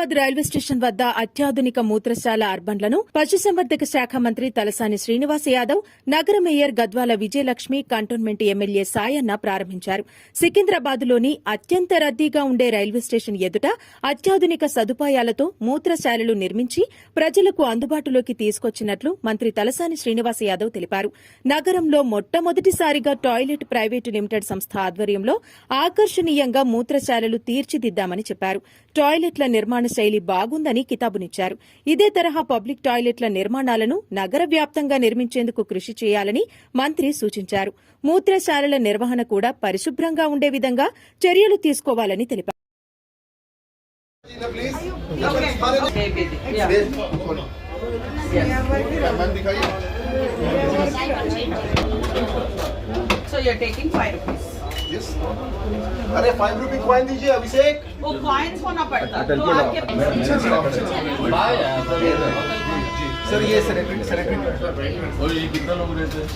Secunderabad railway station వద్ద అత్యాధునిక మూత్రశాల అర్బన్లను పశుసంవర్ధక శాఖ మంత్రి తలసాని శ్రీనివాస్ యాదవ్, నగర mayor Gadwal Vijayalakshmi, cantonment MLA Sayanna ప్రారంభించారు. సికింద్రాబాద్లోని అత్యంత రద్దీగా ఉండే రైల్వే స్టేషన్ ఎదుట అత్యాధునిక సదుపాయాలతో మూత్రశాలలు నిర్మించి ప్రజలకు అందుబాటులోకి తీసుకొచ్చినట్లు మంత్రి తలసాని శ్రీనివాస్ యాదవ్ తెలిపారు. నగరంలో మొట్టమొదటిసారిగా టాయిలెట్ ప్రైవేటు లిమిటెడ్ సంస్థ ఆధ్వర్యంలో ఆకర్షణీయంగా మూత్రశాలలు తీర్చిదిద్దామని చెప్పారు. టాయిలెట్ల నిర్మాణ శైలి బాగుందని కితాబునిచ్చారు. ఇదే తరహా పబ్లిక్ టాయిలెట్ల నిర్మాణాలను నగర వ్యాప్తంగా నిర్మించేందుకు కృషి చేయాలని మంత్రి సూచించారు. మూత్రశాలల నిర్వహణ కూడా పరిశుభ్రంగా ఉండే విధంగా చర్యలు తీసుకోవాలని తెలిపారు. So you're taking 5 rupees. Yes. अरे 5 रुपए कॉइन दीजिए अभिषेक. वो कॉइन्स होना पड़ता तो आपके सर ये सेनेटरी और ये कितना लोग रहते हैं?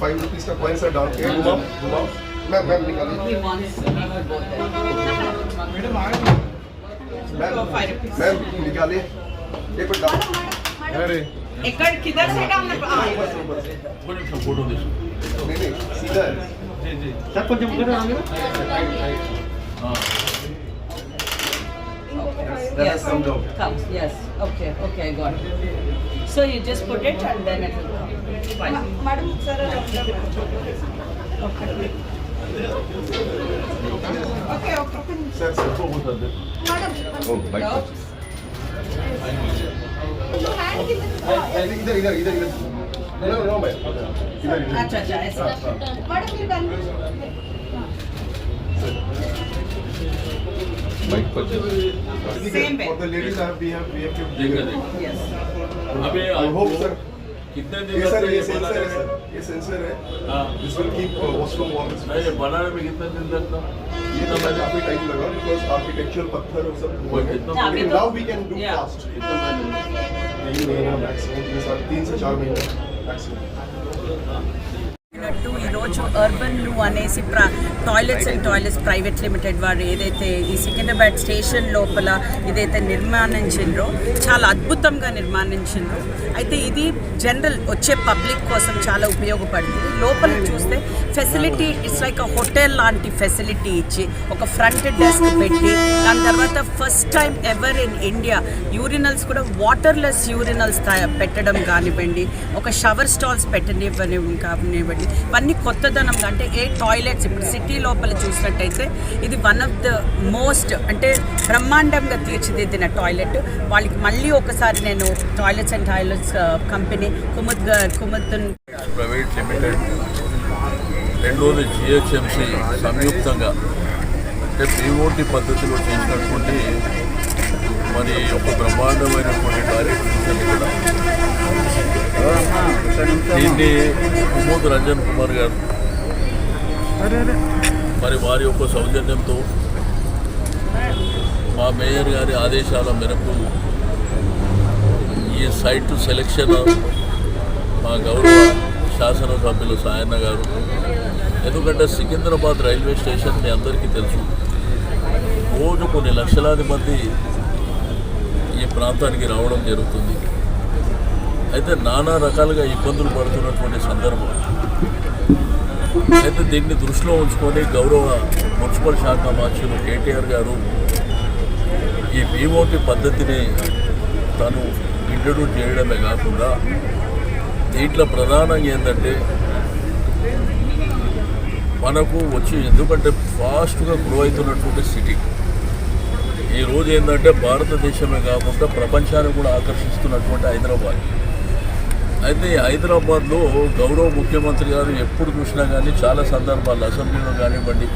5 रुपीस का कॉइन सर डाल के घुमाओ मैम निकालिए मैम निकालिए एक मिनट डाल. अरे एकड़ किधर से डालना फोटो दे नहीं सीधा जी सब कुछ मुझे ना हां yes come yes okay I got it. So you just put it and then it will come. Fine. Madam sir okay sir सबको बोल दे madam ओ बाइक इधर नो भाई इधर अच्छा ऐसा मैडम फिर बाइक पर सेम है और the ladies we have to yes अबे आई होप सर कितने दिन ये सर लगते ये हैं सेंसर है बनाने सर ये सेंसर है हाँ this will keep washroom warm. नहीं बनाने में कितने दिन लगता ये तो मैंने काफी टाइम लगा बिकॉज़ आर्किटेक्चरल पत्थर और सब अभी तो now we can do Yeah. Fast. यही महीना मैक्सिमम 3 से 4 महीने मैक्सिमम. ఈరోజు అర్బన్ లు అనేసి toilets and toilets private limited వారు ఏదైతే ఈ సికింద్రాబాద్ స్టేషన్ లోపల ఏదైతే నిర్మాణించిండ్రో చాలా అద్భుతంగా నిర్మాణించిండ్రో. అయితే ఇది జనరల్ వచ్చే పబ్లిక్ కోసం చాలా ఉపయోగపడుతుంది. లోపల చూస్తే facility it's like a hotel లాంటి ఫెసిలిటీ ఇచ్చి ఒక ఫ్రంట్ డెస్క్ పెట్టి దాని తర్వాత first time ever in India urinals కూడా వాటర్లెస్ యూరినల్స్ పెట్టడం కానివ్వండి, ఒక షవర్ స్టాల్స్ కానివ్వండి, ఇవన్నీ కొత్తదనంగా అంటే టాయిలెట్స్ ఇప్పుడు సిటీ లోపల చూసినట్టయితే ఇది వన్ ఆఫ్ ద మోస్ట్ అంటే బ్రహ్మాండంగా తీర్చిదిద్దిన టాయిలెట్. వాళ్ళకి మళ్ళీ ఒకసారి నేను toilets and toilets company Kumud private limited రెండోది జిహెచ్ఎంసి సంయుక్తంగా అంటే పీఓటీ పద్ధతిలో చేసినటువంటి మరి ఒక బ్రహ్మాండమైనటువంటి టాయిలెట్ ఇక్కడ దీన్ని కుమోద్ రంజన్ కుమార్ గారు మరి వారి యొక్క సౌజన్యంతో మా మేయర్ గారి ఆదేశాల మేరకు ఈ సైట్ సెలెక్షన్ మా గౌరవ శాసనసభ్యులు సాయన్న గారు. ఎందుకంటే సికింద్రాబాద్ రైల్వే స్టేషన్ మీ అందరికీ తెలుసు, రోజు కొన్ని లక్షలాది మంది ఈ ప్రాంతానికి రావడం జరుగుతుంది. అయితే నానా రకాలుగా ఇబ్బందులు పడుతున్నటువంటి సందర్భం. అయితే దీన్ని దృష్టిలో ఉంచుకొని గౌరవ మున్సిపల్ శాఖ మంత్రులు కేటీఆర్ గారు ఈ పీఓటీ పద్ధతిని తను ఇంట్రడ్యూస్ చేయడమే కాకుండా దీంట్లో ప్రధానంగా ఏంటంటే మనకు వచ్చి ఎందుకంటే ఫాస్ట్గా గ్రో అవుతున్నటువంటి సిటీ ఈరోజు ఏంటంటే భారతదేశమే కాకుండా ప్రపంచాన్ని కూడా ఆకర్షిస్తున్నటువంటి హైదరాబాద్. అయితే ఈ హైదరాబాద్లో గౌరవ ముఖ్యమంత్రి గారు ఎప్పుడు చూసినా కానీ చాలా సందర్భాలు అసెంబ్లీలో కానివ్వండి,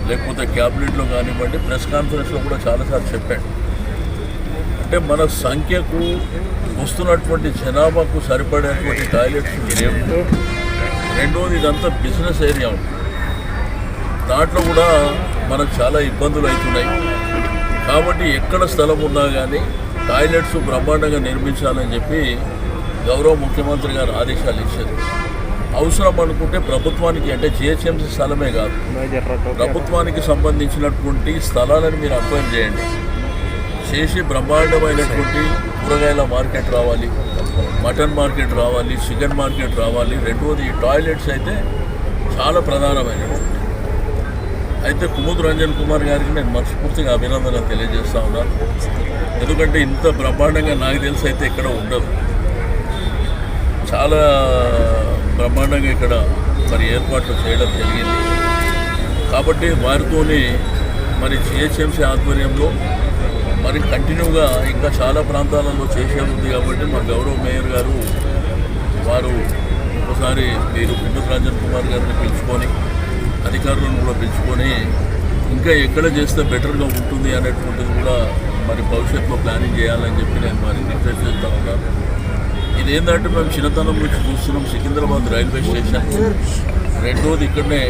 లేకపోతే క్యాబినెట్లో కానివ్వండి, ప్రెస్ కాన్ఫరెన్స్లో కూడా చాలాసార్లు చెప్పాడు. అంటే మన సంఖ్యకు వస్తున్నటువంటి జనాభాకు సరిపడేటువంటి టాయిలెట్స్ లేవు. రెండోది ఇదంతా బిజినెస్ ఏరియా ఉంది, దాంట్లో కూడా మనకు చాలా ఇబ్బందులు అవుతున్నాయి. కాబట్టి ఎక్కడ స్థలం ఉన్నా కానీ టాయిలెట్స్ బ్రహ్మాండంగా నిర్మించాలని చెప్పి గౌరవ ముఖ్యమంత్రి గారు ఆదేశాలు ఇచ్చారు. అవసరం అనుకుంటే ప్రభుత్వానికి అంటే జిహెచ్ఎంసీ స్థలమే కాదు, ప్రభుత్వానికి సంబంధించినటువంటి స్థలాలను మీరు అక్వైర్ చేయండి. చేసి బ్రహ్మాండమైనటువంటి కూరగాయల మార్కెట్ రావాలి, మటన్ మార్కెట్ రావాలి, చికెన్ మార్కెట్ రావాలి. రెండవది టాయిలెట్స్ అయితే చాలా ప్రధానమైనటువంటి. అయితే కుముద్ రంజన్ కుమార్ గారికి నేను మనస్ఫూర్తిగా అభినందనలు తెలియజేస్తా ఉన్నాను. ఎందుకంటే ఇంత బ్రహ్మాండంగా నాకు తెలిసి అయితే ఇక్కడ ఉండదు. చాలా బ్రహ్మాండంగా ఇక్కడ మరి ఏర్పాట్లు చేయడం జరిగింది. కాబట్టి వారితోని మరి జిహెచ్ఎంసీ ఆధ్వర్యంలో మరి కంటిన్యూగా ఇంకా చాలా ప్రాంతాలలో చేసేది ఉంది. కాబట్టి మా గౌరవ మేయర్ గారు వారు ఒకసారి మీరు కుముద్ రంజన్ కుమార్ గారిని పిలుచుకొని అధికారులను కూడా పిలుచుకొని ఇంకా ఎక్కడ చేస్తే బెటర్గా ఉంటుంది అనేటువంటిది కూడా మరి భవిష్యత్తులో ప్లానింగ్ చేయాలని చెప్పి నేను మరి రిక్వెస్ట్ చేస్తూ ఉన్నాను. ఇదేంటంటే మేము చిన్నతనం నుంచి చూస్తున్నాం సికింద్రాబాద్ రైల్వే స్టేషన్. రెండోది ఇక్కడనే